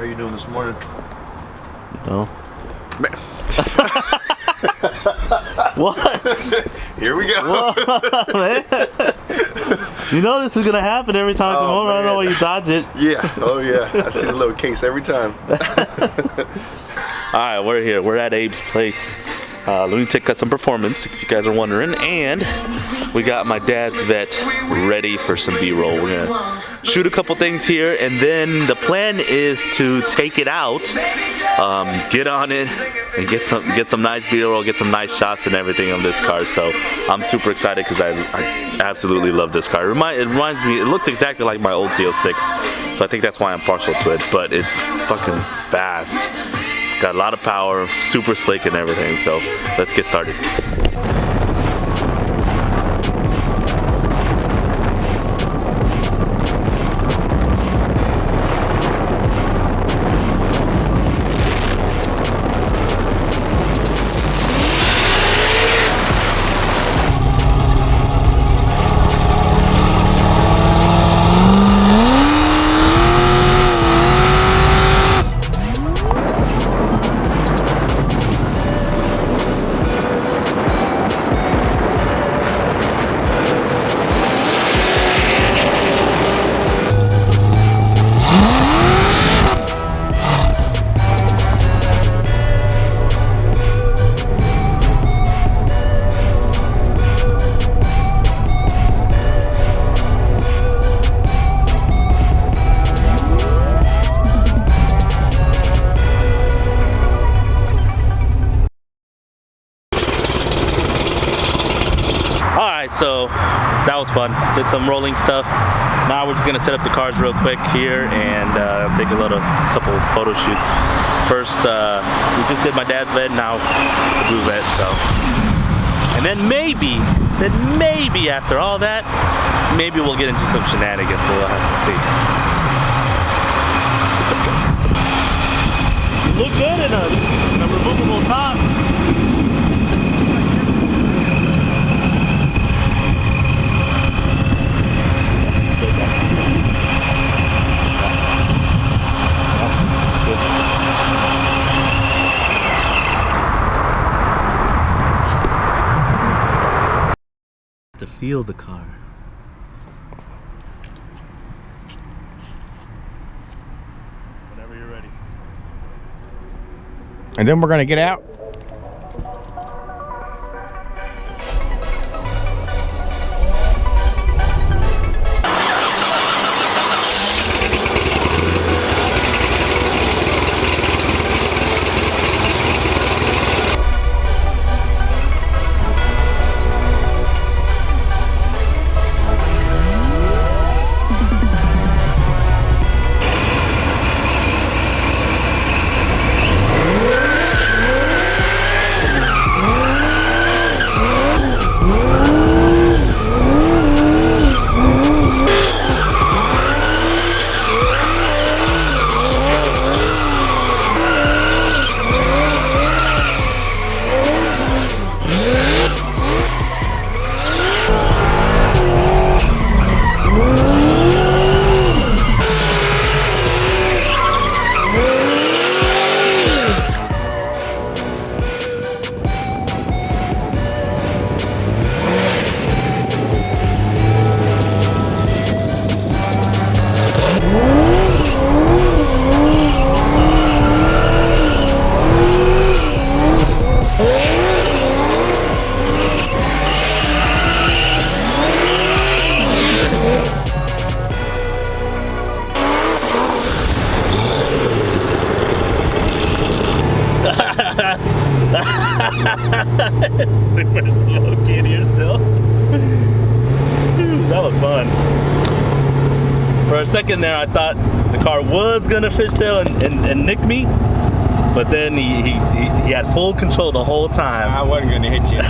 are you doing this morning? No. What? Here we go. Whoa, man. You know this is gonna happen every time I come over. I don't know why you dodge it. Yeah. Oh yeah. I see the little case every time. All right, we're here. We're at Abe's place. Lunatic got some performance, if you guys are wondering, and we got my dad's vet ready for some B-roll. We're gonna shoot a couple things here, and then the plan is to take it out, get on it, and get some nice B-roll, get some nice shots and everything on this car. So I'm super excited because I absolutely love this car. It reminds me, it looks exactly like my old Z06, so I think that's why I'm partial to it. But it's fucking fast. Got a lot of power, super slick and everything, so let's get started. So that was fun. Did some rolling stuff. Now we're just gonna set up the cars real quick here and take a couple photo shoots. First, we just did my dad's vet, now the blue vet. So, and then maybe after all that, maybe we'll get into some shenanigans. We'll have to see. Let's go. You look good in a removable top. To feel the car. Whenever you're ready. And then we're gonna get out. It's super smoky in here still. That was fun. For a second there, I thought the car was gonna fishtail and nick me, but then he had full control the whole time. I wasn't gonna hit you.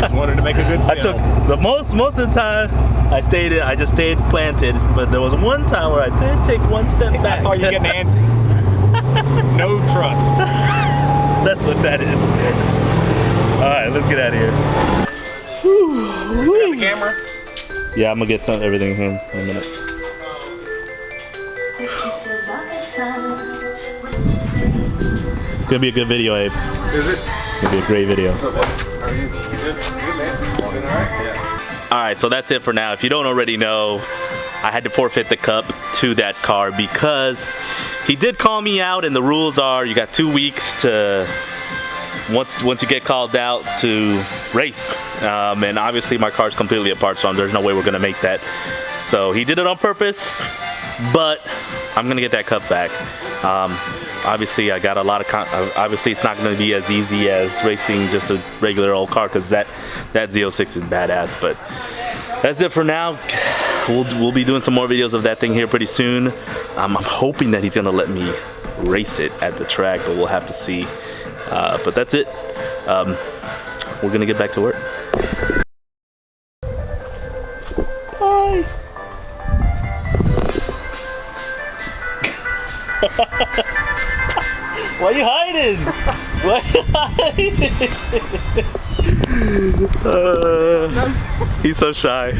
Just wanted to make a good film. I took the most of the time. I just stayed planted, but there was one time where I did take one step back. I saw you getting antsy. No trust. That's what that is. All right, let's get out of here. Still got the camera? Yeah, I'm gonna get everything in a minute. It's gonna be a good video, Abe. Is it? It's gonna be a great video. What's up, man? How are you? Good, man. All right? Yeah. All right, so that's it for now. If you don't already know, I had to forfeit the cup to that car because he did call me out, and the rules are you got 2 weeks to once you get called out to race. And obviously my car's completely apart, so there's no way we're gonna make that. So he did it on purpose, but I'm gonna get that cup back. Obviously I got a lot of obviously it's not gonna be as easy as racing just a regular old car, because that Z06 is badass. But that's it for now. We'll be doing some more videos of that thing here pretty soon. I'm hoping that he's gonna let me race it at the track, but we'll have to see. But that's it. We're gonna get back to work. Hi. Why are you hiding? Why are you hiding? He's so shy.